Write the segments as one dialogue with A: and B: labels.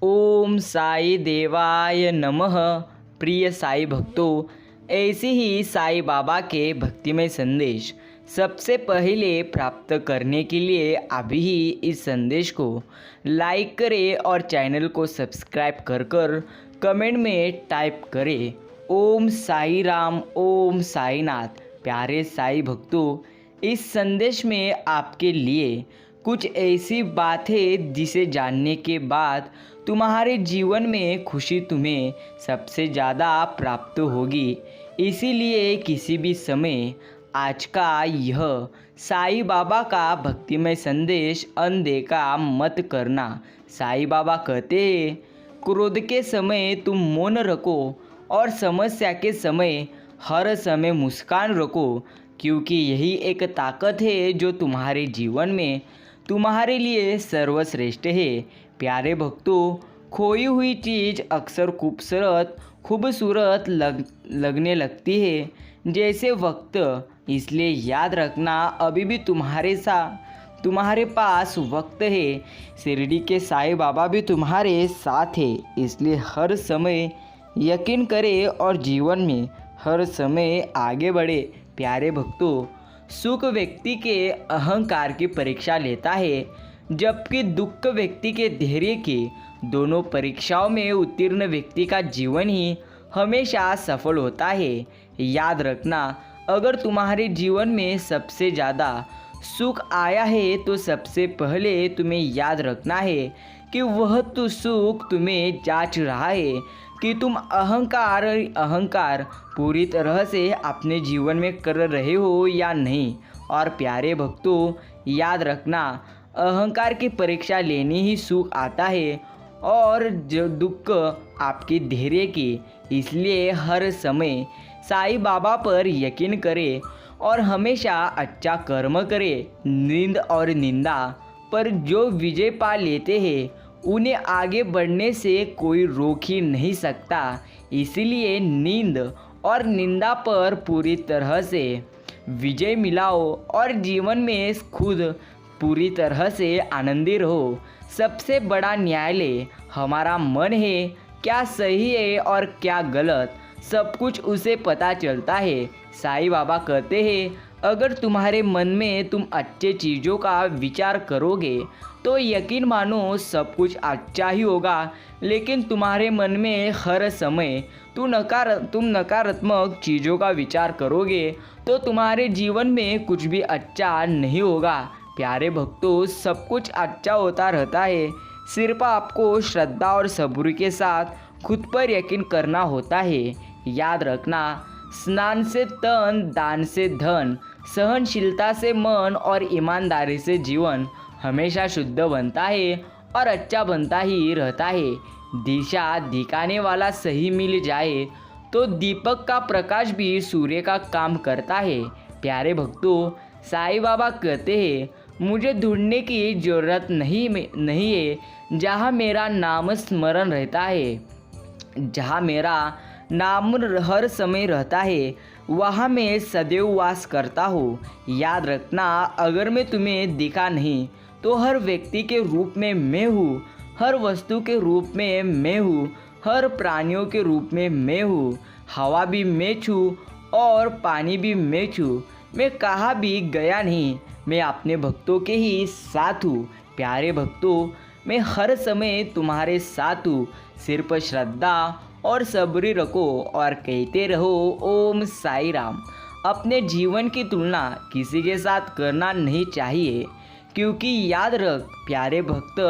A: ओम साई देवाय नमः। प्रिय साई भक्तों, ऐसे ही साई बाबा के भक्तिमय संदेश सबसे पहले प्राप्त करने के लिए अभी ही इस संदेश को लाइक करें और चैनल को सब्सक्राइब कर कमेंट में टाइप करें ओम साई राम, ओम साई नाथ। प्यारे साई भक्तों, इस संदेश में आपके लिए कुछ ऐसी बात है जिसे जानने के बाद तुम्हारे जीवन में खुशी तुम्हें सबसे ज़्यादा प्राप्त होगी। इसीलिए किसी भी समय आज का यह साईं बाबा का भक्तिमय संदेश अनदेखा मत करना। साईं बाबा कहते हैं, क्रोध के समय तुम मौन रखो और समस्या के समय हर समय मुस्कान रखो, क्योंकि यही एक ताकत है जो तुम्हारे जीवन में तुम्हारे लिए सर्वश्रेष्ठ है। प्यारे भक्तों, खोई हुई चीज़ अक्सर खूबसूरत लगने लगती है जैसे वक्त। इसलिए याद रखना, अभी भी तुम्हारे पास वक्त है। शिरडी के साईं बाबा भी तुम्हारे साथ है। इसलिए हर समय यकीन करें और जीवन में हर समय आगे बढ़े। प्यारे भक्तों, सुख व्यक्ति के अहंकार की परीक्षा लेता है, जबकि दुख व्यक्ति के धैर्य की। दोनों परीक्षाओं में उत्तीर्ण व्यक्ति का जीवन ही हमेशा सफल होता है। याद रखना, अगर तुम्हारे जीवन में सबसे ज़्यादा सुख आया है तो सबसे पहले तुम्हें याद रखना है कि वह तो सुख तुम्हें जांच रहा है कि तुम अहंकार पूरी तरह से अपने जीवन में कर रहे हो या नहीं। और प्यारे भक्तों, याद रखना, अहंकार की परीक्षा लेनी ही सुख आता है और जो दुख आपके धैर्य की। इसलिए हर समय साईं बाबा पर यकीन करें और हमेशा अच्छा कर्म करें। नींद और निंदा पर जो विजय पा लेते हैं उन्हें आगे बढ़ने से कोई रोक ही नहीं सकता। इसलिए नींद और निंदा पर पूरी तरह से विजय मिलाओ और जीवन में खुद पूरी तरह से आनंदी रहो। सबसे बड़ा न्यायालय हमारा मन है। क्या सही है और क्या गलत, सब कुछ उसे पता चलता है। साईं बाबा कहते हैं, अगर तुम्हारे मन में तुम अच्छे चीज़ों का विचार करोगे तो यकीन मानो सब कुछ अच्छा ही होगा। लेकिन तुम्हारे मन में हर समय तुम नकारात्मक चीज़ों का विचार करोगे तो तुम्हारे जीवन में कुछ भी अच्छा नहीं होगा। प्यारे भक्तों, सब कुछ अच्छा होता रहता है, सिर्फ आपको श्रद्धा और सब्र के साथ खुद पर यकीन करना होता है। याद रखना, स्नान से तन, दान से धन, सहनशीलता से मन और ईमानदारी से जीवन हमेशा शुद्ध बनता है और अच्छा बनता ही रहता है। दिशा दिखाने वाला सही मिल जाए तो दीपक का प्रकाश भी सूर्य का काम करता है। प्यारे भक्तों, साईं बाबा कहते हैं, मुझे ढूंढने की ज़रूरत नहीं है। जहाँ मेरा नाम स्मरण रहता है, जहाँ मेरा नाम हर समय रहता है, वहाँ मैं सदैव वास करता हूँ। याद रखना, अगर मैं तुम्हें दिखा नहीं तो हर व्यक्ति के रूप में मैं हूँ, हर वस्तु के रूप में मैं हूँ, हर प्राणियों के रूप में मैं हूँ। हवा भी मैं छूँ और पानी भी मैं छूँ। मैं कहाँ भी गया नहीं, मैं अपने भक्तों के ही साथ हूँ। प्यारे भक्तों, मैं हर समय तुम्हारे साथ हूँ। सिर्फ श्रद्धा और सब्र रखो और कहते रहो ओम साई राम। अपने जीवन की तुलना किसी के साथ करना नहीं चाहिए, क्योंकि याद रख प्यारे भक्त,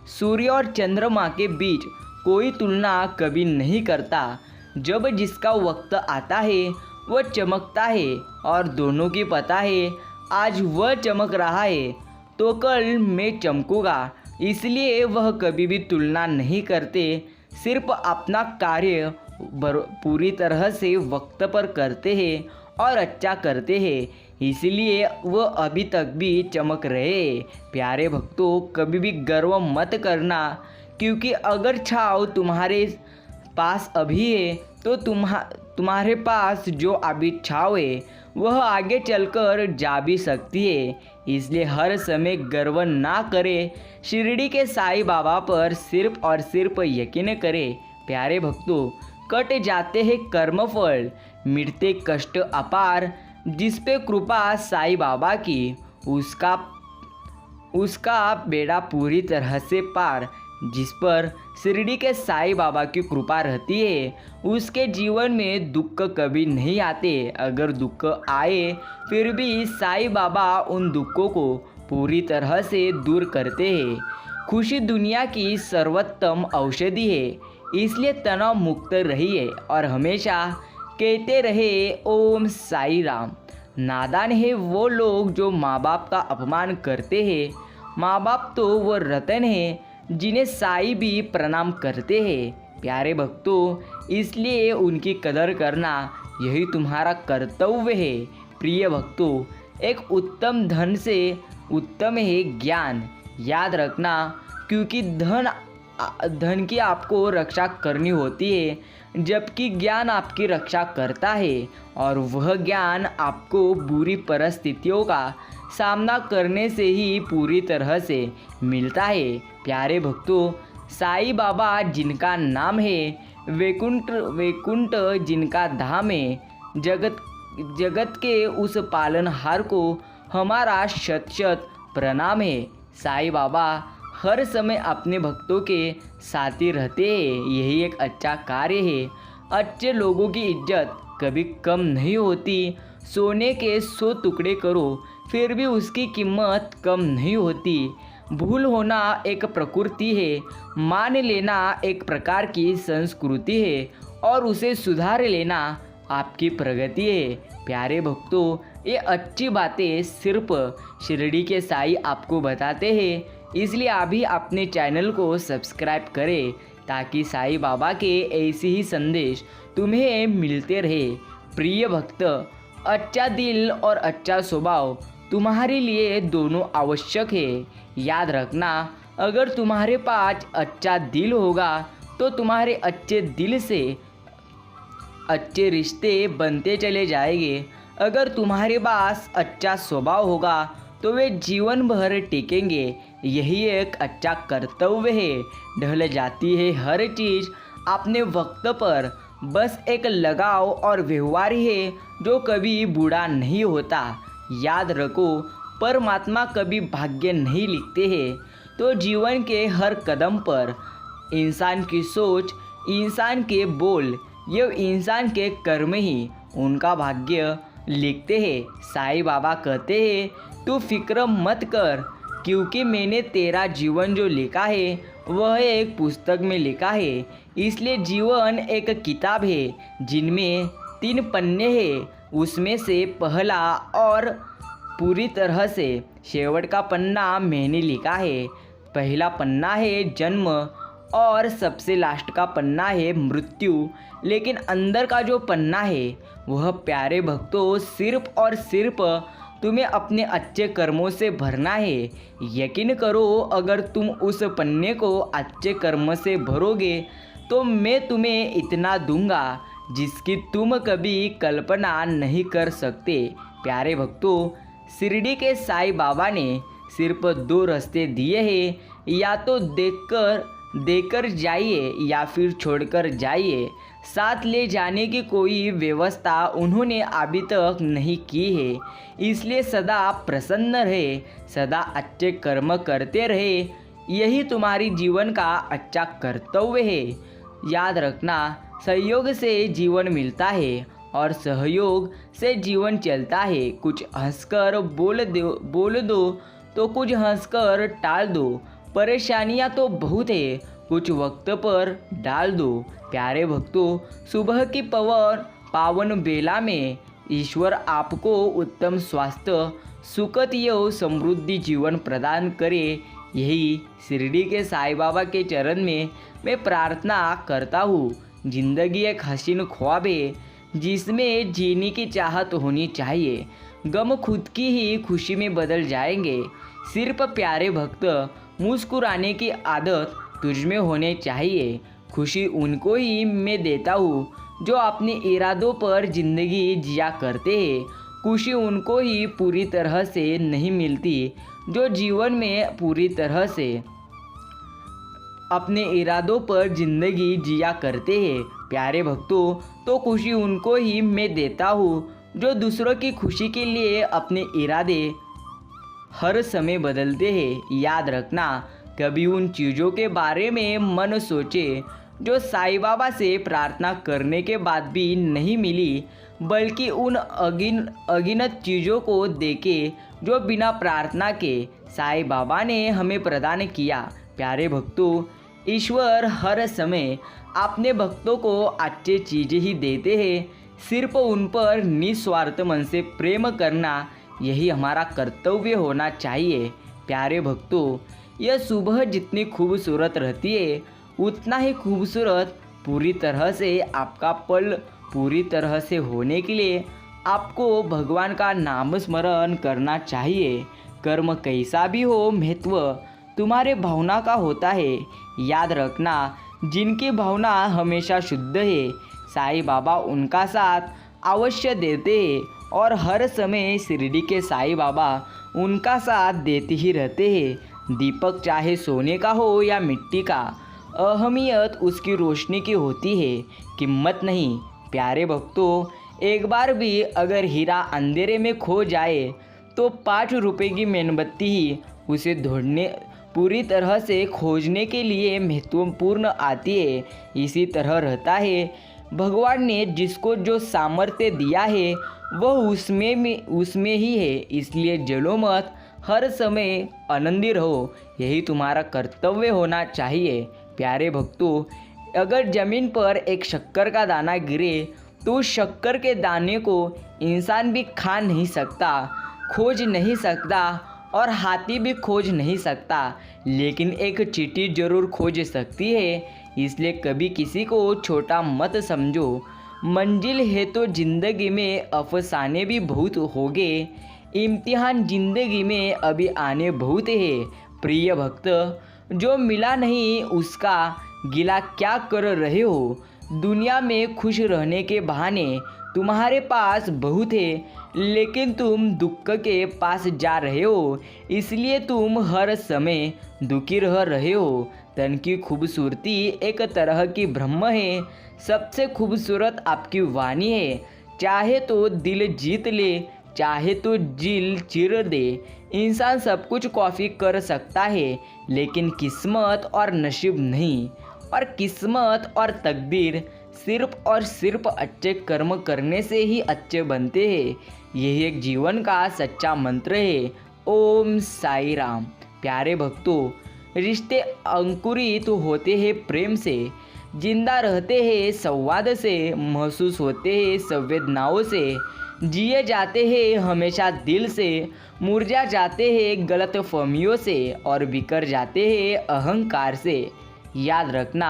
A: सूर्य और चंद्रमा के बीच कोई तुलना कभी नहीं करता। जब जिसका वक्त आता है वह चमकता है और दोनों की पता है, आज वह चमक रहा है तो कल मैं चमकूँगा। इसलिए वह कभी भी तुलना नहीं करते, सिर्फ अपना कार्य पूरी तरह से वक्त पर करते हैं और अच्छा करते हैं। इसलिए वह अभी तक भी चमक रहे। प्यारे भक्तों, कभी भी गर्व मत करना, क्योंकि अगर छाव तुम्हारे पास अभी है तो तुम्हारे पास जो अभी छाव है वह आगे चलकर जा भी सकती है, इसलिए हर समय गर्व ना करें। शिरडी के साईं बाबा पर सिर्फ और सिर्फ यकीन करें। प्यारे भक्तों, कट जाते हैं कर्मफल, मिटते कष्ट अपार, जिस पे कृपा साईं बाबा की उसका बेड़ा पूरी तरह से पार। जिस पर शिरडी के साईं बाबा की कृपा रहती है उसके जीवन में दुख कभी नहीं आते। अगर दुख आए फिर भी साईं बाबा उन दुखों को पूरी तरह से दूर करते हैं। खुशी दुनिया की सर्वोत्तम औषधि है, इसलिए तनाव मुक्त रहिए और हमेशा कहते रहे ओम साईं राम। नादान है वो लोग जो माँ बाप का अपमान करते हैं। माँ बाप तो वो रतन है जिन्हें साईं भी प्रणाम करते हैं। प्यारे भक्तों, इसलिए उनकी कदर करना यही तुम्हारा कर्तव्य है। प्रिय भक्तों, एक उत्तम धन से उत्तम है ज्ञान। याद रखना, क्योंकि धन की आपको रक्षा करनी होती है, जबकि ज्ञान आपकी रक्षा करता है और वह ज्ञान आपको बुरी परिस्थितियों का सामना करने से ही पूरी तरह से मिलता है। प्यारे भक्तों, साईं बाबा जिनका नाम है, वैकुंठ जिनका धाम है, जगत के उस पालनहार को हमारा शत शत प्रणाम है। साईं बाबा हर समय अपने भक्तों के साथी रहते हैं, यही एक अच्छा कार्य है। अच्छे लोगों की इज्जत कभी कम नहीं होती। सोने के 100 टुकड़े करो फिर भी उसकी कीमत कम नहीं होती। भूल होना एक प्रकृति है, मान लेना एक प्रकार की संस्कृति है और उसे सुधार लेना आपकी प्रगति है। प्यारे भक्तों, ये अच्छी बातें सिर्फ शिरडी के साईं आपको बताते हैं, इसलिए अभी अपने चैनल को सब्सक्राइब करें ताकि साईं बाबा के ऐसे ही संदेश तुम्हें मिलते रहे। प्रिय भक्त, अच्छा दिल और अच्छा स्वभाव तुम्हारे लिए दोनों आवश्यक है। याद रखना, अगर तुम्हारे पास अच्छा दिल होगा तो तुम्हारे अच्छे दिल से अच्छे रिश्ते बनते चले जाएंगे। अगर तुम्हारे पास अच्छा स्वभाव होगा तो वे जीवन भर टिकेंगे। यही एक अच्छा कर्तव्य है। ढल जाती है हर चीज़ अपने वक्त पर, बस एक लगाव और व्यवहार है जो कभी बूढ़ा नहीं होता। याद रखो, परमात्मा कभी भाग्य नहीं लिखते हैं, तो जीवन के हर कदम पर इंसान की सोच, इंसान के बोल, ये इंसान के कर्म ही उनका भाग्य लिखते हैं। साईं बाबा कहते हैं, तू फिक्र मत कर, क्योंकि मैंने तेरा जीवन जो लिखा है वह एक पुस्तक में लिखा है। इसलिए जीवन एक किताब है जिनमें 3 पन्ने हैं। उसमें से पहला और पूरी तरह से शेवट का पन्ना मैंने लिखा है। पहला पन्ना है जन्म और सबसे लास्ट का पन्ना है मृत्यु। लेकिन अंदर का जो पन्ना है वह प्यारे भक्तों सिर्फ और सिर्फ तुम्हें अपने अच्छे कर्मों से भरना है। यकीन करो, अगर तुम उस पन्ने को अच्छे कर्म से भरोगे तो मैं तुम्हें इतना दूंगा जिसकी तुम कभी कल्पना नहीं कर सकते। प्यारे भक्तों, शिरडी के साईं बाबा ने सिर्फ 2 रास्ते दिए हैं, या तो देकर जाइए या फिर छोड़कर जाइए। साथ ले जाने की कोई व्यवस्था उन्होंने अभी तक नहीं की है। इसलिए सदा प्रसन्न रहे, सदा अच्छे कर्म करते रहे, यही तुम्हारी जीवन का अच्छा कर्तव्य है। याद रखना, सहयोग से जीवन मिलता है और सहयोग से जीवन चलता है। कुछ हंसकर बोल दो तो कुछ हंसकर टाल दो। परेशानियां तो बहुत है, कुछ वक्त पर डाल दो। प्यारे भक्तों, सुबह की पावन बेला में ईश्वर आपको उत्तम स्वास्थ्य, सुखद व समृद्धि जीवन प्रदान करे, यही शिरडी के साईं बाबा के चरण में मैं प्रार्थना करता हूँ। जिंदगी एक हसीन ख्वाब है जिसमें जीने की चाहत होनी चाहिए। गम खुद की ही खुशी में बदल जाएंगे। सिर्फ प्यारे भक्त, मुस्कुराने की आदत तुझ में होने चाहिए। खुशी उनको ही मैं देता हूँ जो अपने इरादों पर ज़िंदगी जिया करते हैं। खुशी उनको ही पूरी तरह से नहीं मिलती जो जीवन में पूरी तरह से अपने इरादों पर ज़िंदगी जिया करते हैं। प्यारे भक्तों, तो खुशी उनको ही मैं देता हूँ जो दूसरों की खुशी के लिए अपने इरादे हर समय बदलते हैं। याद रखना, कभी उन चीज़ों के बारे में मन सोचे जो साईं बाबा से प्रार्थना करने के बाद भी नहीं मिली, बल्कि उन अगिनत चीज़ों को देखे जो बिना प्रार्थना के साईं बाबा ने हमें प्रदान किया। प्यारे भक्तों, ईश्वर हर समय अपने भक्तों को अच्छी चीज़ें ही देते हैं। सिर्फ उन पर निस्वार्थ मन से प्रेम करना, यही हमारा कर्तव्य होना चाहिए। प्यारे भक्तों, यह सुबह जितनी खूबसूरत रहती है, उतना ही खूबसूरत पूरी तरह से आपका पल पूरी तरह से होने के लिए आपको भगवान का नाम स्मरण करना चाहिए। कर्म कैसा भी हो, महत्व तुम्हारे भावना का होता है। याद रखना, जिनकी भावना हमेशा शुद्ध है, साईं बाबा उनका साथ अवश्य देते हैं और हर समय शिरडी के साईं बाबा उनका साथ देते ही रहते हैं। दीपक चाहे सोने का हो या मिट्टी का, अहमियत उसकी रोशनी की होती है, कीमत नहीं। प्यारे भक्तों, एक बार भी अगर हीरा अंधेरे में खो जाए तो 5 रुपए की मेणबत्ती ही उसे ढूंढने पूरी तरह से खोजने के लिए महत्वपूर्ण आती है। इसी तरह रहता है, भगवान ने जिसको जो सामर्थ्य दिया है वह उसमें ही है। इसलिए जलो मत, हर समय आनंदी रहो, यही तुम्हारा कर्तव्य होना चाहिए। प्यारे भक्तों, अगर ज़मीन पर एक शक्कर का दाना गिरे तो उस शक्कर के दाने को इंसान भी खा नहीं सकता, खोज नहीं सकता और हाथी भी खोज नहीं सकता, लेकिन एक चींटी जरूर खोज सकती है। इसलिए कभी किसी को छोटा मत समझो। मंजिल है तो ज़िंदगी में अफसाने भी बहुत होंगे, इम्तिहान ज़िंदगी में अभी आने बहुत है। प्रिय भक्त, जो मिला नहीं उसका गिला क्या कर रहे हो। दुनिया में खुश रहने के बहाने तुम्हारे पास बहुत है, लेकिन तुम दुख के पास जा रहे हो, इसलिए तुम हर समय दुखी रह रहे हो। तन की खूबसूरती एक तरह की ब्रह्म है, सबसे खूबसूरत आपकी वाणी है। चाहे तो दिल जीत ले, चाहे तो दिल चीर दे। इंसान सब कुछ कॉपी कर सकता है, लेकिन किस्मत और नसीब नहीं। और किस्मत और तकदीर सिर्फ और सिर्फ अच्छे कर्म करने से ही अच्छे बनते हैं। यही एक जीवन का सच्चा मंत्र है। ओम साई राम। प्यारे भक्तों, रिश्ते अंकुरित होते हैं प्रेम से, जिंदा रहते हैं संवाद से, महसूस होते हैं संवेदनाओं से, जिए जाते हैं हमेशा दिल से, मुरझा जाते हैं गलत फहमियों से और बिखर जाते हैं अहंकार से। याद रखना,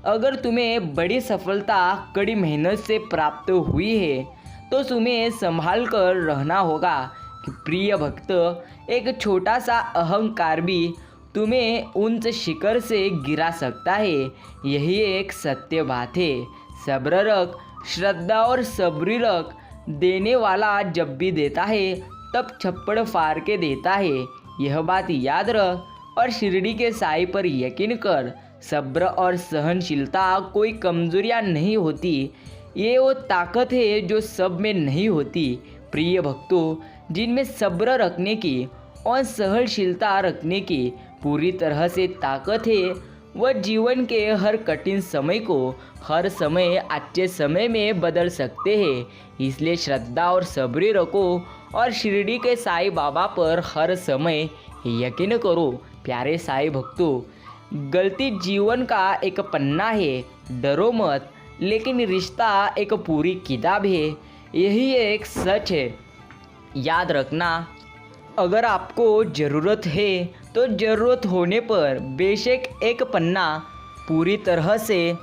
A: अगर तुम्हें बड़ी सफलता कड़ी मेहनत से प्राप्त हुई है तो तुम्हें संभाल कर रहना होगा कि प्रिय भक्त, एक छोटा सा अहंकार भी तुम्हें उच्च शिखर से गिरा सकता है। यही एक सत्य बात है। सब्र रख, श्रद्धा और सब्री रख। देने वाला जब भी देता है तब छप्पड़ फाड़ के देता है, यह बात याद रख और शिरडी के साईं पर यकीन कर। सब्र और सहनशीलता कोई कमजोरियां नहीं होती, ये वो ताकत है जो सब में नहीं होती। प्रिय भक्तों, जिनमें सब्र रखने की और सहनशीलता रखने की पूरी तरह से ताकत है, वह जीवन के हर कठिन समय को हर समय अच्छे समय में बदल सकते हैं। इसलिए श्रद्धा और सब्र रखो और शिरडी के साईं बाबा पर हर समय यकीन करो। प्यारे साईं भक्तों, गलती जीवन का एक पन्ना है, डरो मत, लेकिन रिश्ता एक पूरी किताब है, यही एक सच है। याद रखना, अगर आपको ज़रूरत है तो ज़रूरत होने पर बेशक एक पन्ना पूरी तरह से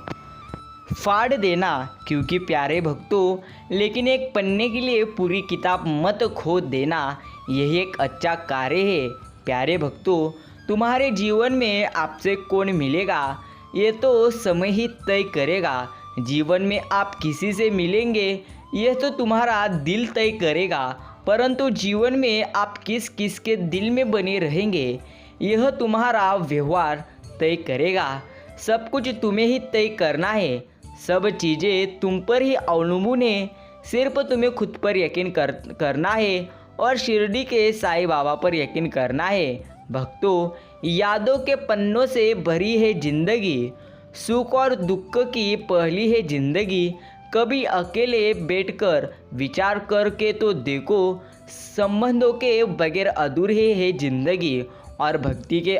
A: फाड़ देना, क्योंकि प्यारे भक्तों, लेकिन एक पन्ने के लिए पूरी किताब मत खो देना, यही एक अच्छा कार्य है। प्यारे भक्तों, तुम्हारे जीवन में आपसे कौन मिलेगा ये तो समय ही तय करेगा। जीवन में आप किसी से मिलेंगे यह तो तुम्हारा दिल तय करेगा, परंतु जीवन में आप किस किस के दिल में बने रहेंगे यह तुम्हारा व्यवहार तय करेगा। सब कुछ तुम्हें ही तय करना है, सब चीज़ें तुम पर ही अवलंबून है। सिर्फ तुम्हें खुद पर यकीन करना है और शिरडी के साईं बाबा पर यकीन करना है। भक्तों, यादों के पन्नों से भरी है जिंदगी, सुख और दुख की पहली है जिंदगी। कभी अकेले बैठकर विचार करके तो देखो, संबंधों के बगैर अधूरी है जिंदगी, और भक्ति के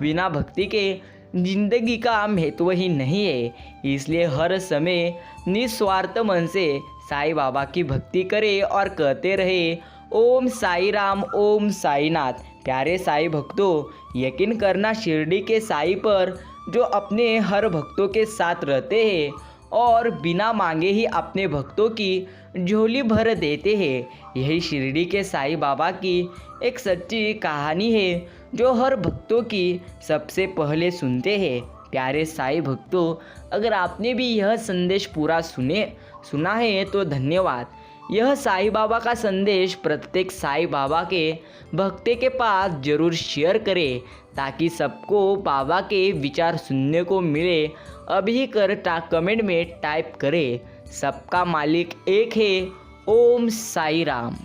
A: बिना भक्ति के जिंदगी का महत्व ही नहीं है। इसलिए हर समय निस्वार्थ मन से साईं बाबा की भक्ति करें और कहते रहे, ओम साई राम, ओम साईनाथ। प्यारे साईं भक्तों, यकीन करना शिरडी के साईं पर, जो अपने हर भक्तों के साथ रहते हैं और बिना मांगे ही अपने भक्तों की झोली भर देते हैं। यही शिरडी के साईं बाबा की एक सच्ची कहानी है, जो हर भक्तों की सबसे पहले सुनते हैं। प्यारे साईं भक्तों, अगर आपने भी यह संदेश पूरा सुना है तो धन्यवाद। यह साईं बाबा का संदेश प्रत्येक साईं बाबा के भक्ति के पास जरूर शेयर करें, ताकि सबको बाबा के विचार सुनने को मिले। अभी कमेंट में टाइप करें, सबका मालिक एक है। ओम साई राम।